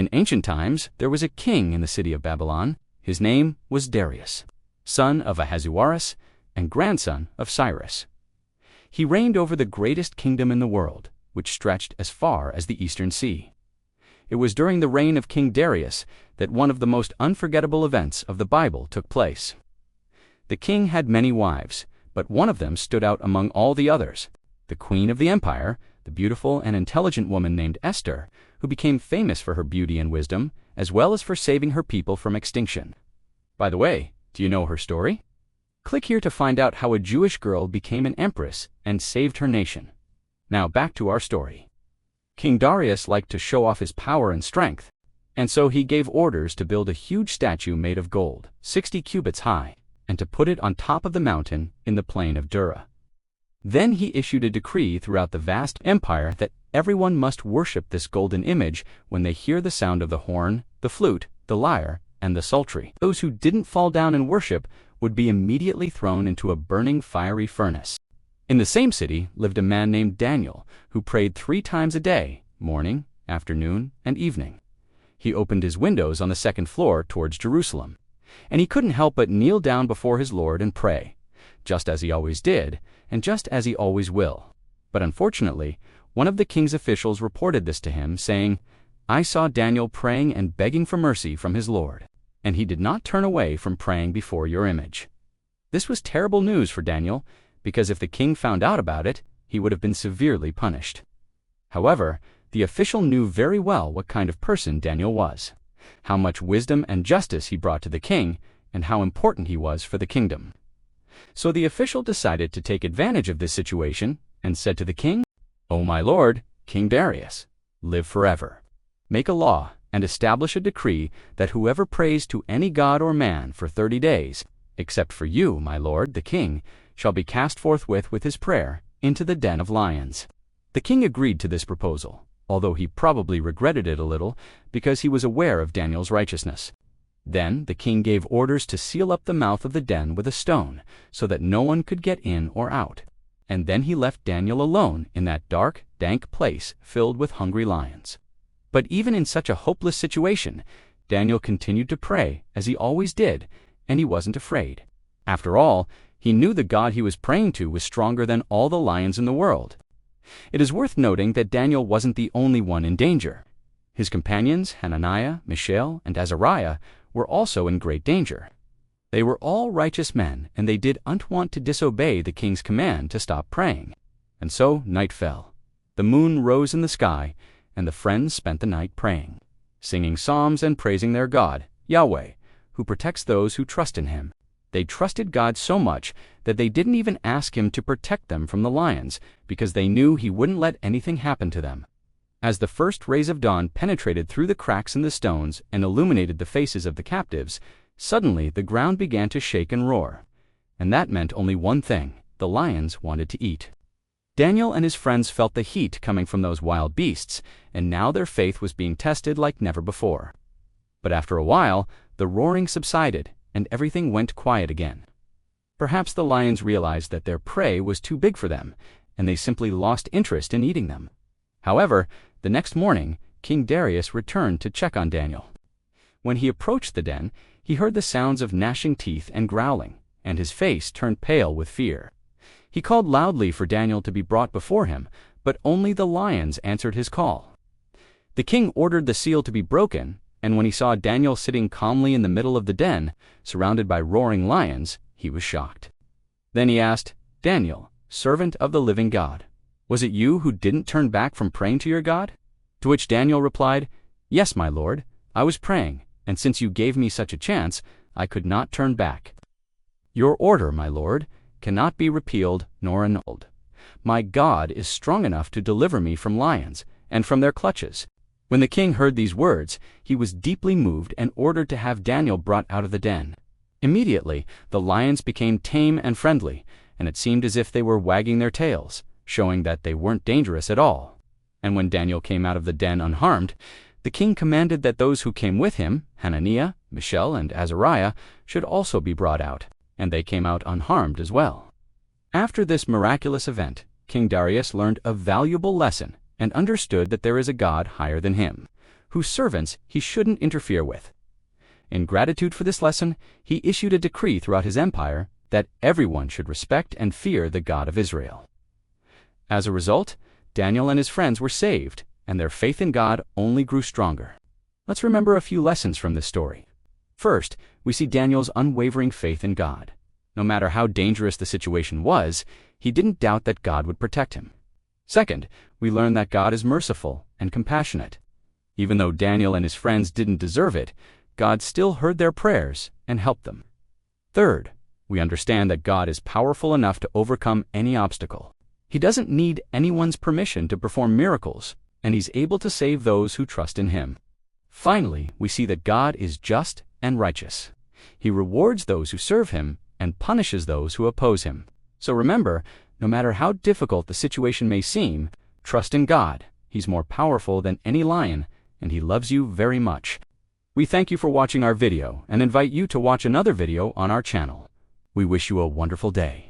In ancient times, there was a king in the city of Babylon. His name was Darius, son of Ahasuerus and grandson of Cyrus. He reigned over the greatest kingdom in the world, which stretched as far as the Eastern Sea. It was during the reign of King Darius that one of the most unforgettable events of the Bible took place. The king had many wives, but one of them stood out among all the others, the queen of the empire, the beautiful and intelligent woman named Esther, who became famous for her beauty and wisdom, as well as for saving her people from extinction. By the way, do you know her story? Click here to find out how a Jewish girl became an empress and saved her nation. Now back to our story. King Darius liked to show off his power and strength, and so he gave orders to build a huge statue made of gold, 60 cubits high, and to put it on top of the mountain in the plain of Dura. Then he issued a decree throughout the vast empire that everyone must worship this golden image when they hear the sound of the horn, the flute, the lyre, and the psaltery. Those who didn't fall down and worship would be immediately thrown into a burning fiery furnace. In the same city lived a man named Daniel, who prayed 3 times a day, morning, afternoon, and evening. He opened his windows on the 2nd floor towards Jerusalem, and he couldn't help but kneel down before his Lord and pray, just as he always did, and just as he always will. But unfortunately, one of the king's officials reported this to him, saying, "I saw Daniel praying and begging for mercy from his Lord, and he did not turn away from praying before your image." This was terrible news for Daniel, because if the king found out about it, he would have been severely punished. However, the official knew very well what kind of person Daniel was, how much wisdom and justice he brought to the king, and how important he was for the kingdom. So the official decided to take advantage of this situation and said to the king, "O my lord, King Darius, live forever. Make a law and establish a decree that whoever prays to any god or man for 30 days, except for you, my lord, the king, shall be cast forthwith with his prayer into the den of lions." The king agreed to this proposal, although he probably regretted it a little because he was aware of Daniel's righteousness. Then the king gave orders to seal up the mouth of the den with a stone, so that no one could get in or out. And then he left Daniel alone in that dark, dank place filled with hungry lions. But even in such a hopeless situation, Daniel continued to pray, as he always did, and he wasn't afraid. After all, he knew the God he was praying to was stronger than all the lions in the world. It is worth noting that Daniel wasn't the only one in danger. His companions, Hananiah, Mishael, and Azariah, were also in great danger. They were all righteous men, and they didn't want to disobey the king's command to stop praying. And so night fell. The moon rose in the sky, and the friends spent the night praying, singing psalms and praising their God, Yahweh, who protects those who trust in him. They trusted God so much that they didn't even ask him to protect them from the lions, because they knew he wouldn't let anything happen to them. As the first rays of dawn penetrated through the cracks in the stones and illuminated the faces of the captives, suddenly the ground began to shake and roar. And that meant only one thing: the lions wanted to eat. Daniel and his friends felt the heat coming from those wild beasts, and now their faith was being tested like never before. But after a while, the roaring subsided, and everything went quiet again. Perhaps the lions realized that their prey was too big for them, and they simply lost interest in eating them. However, the next morning, King Darius returned to check on Daniel. When he approached the den, he heard the sounds of gnashing teeth and growling, and his face turned pale with fear. He called loudly for Daniel to be brought before him, but only the lions answered his call. The king ordered the seal to be broken, and when he saw Daniel sitting calmly in the middle of the den, surrounded by roaring lions, he was shocked. Then he asked, "Daniel, servant of the living God, was it you who didn't turn back from praying to your God?" To which Daniel replied, "Yes, my lord, I was praying, and since you gave me such a chance, I could not turn back." "Your order, my lord, cannot be repealed nor annulled. My God is strong enough to deliver me from lions and from their clutches." When the king heard these words, he was deeply moved and ordered to have Daniel brought out of the den. Immediately, the lions became tame and friendly, and it seemed as if they were wagging their tails, showing that they weren't dangerous at all. And when Daniel came out of the den unharmed, the king commanded that those who came with him, Hananiah, Mishael, and Azariah, should also be brought out, and they came out unharmed as well. After this miraculous event, King Darius learned a valuable lesson and understood that there is a God higher than him, whose servants he shouldn't interfere with. In gratitude for this lesson, he issued a decree throughout his empire that everyone should respect and fear the God of Israel. As a result, Daniel and his friends were saved, and their faith in God only grew stronger. Let's remember a few lessons from this story. First, we see Daniel's unwavering faith in God. No matter how dangerous the situation was, he didn't doubt that God would protect him. Second, we learn that God is merciful and compassionate. Even though Daniel and his friends didn't deserve it, God still heard their prayers and helped them. Third, we understand that God is powerful enough to overcome any obstacle. He doesn't need anyone's permission to perform miracles, and he's able to save those who trust in him. Finally, we see that God is just and righteous. He rewards those who serve him and punishes those who oppose him. So remember, no matter how difficult the situation may seem, trust in God. He's more powerful than any lion, and he loves you very much. We thank you for watching our video and invite you to watch another video on our channel. We wish you a wonderful day.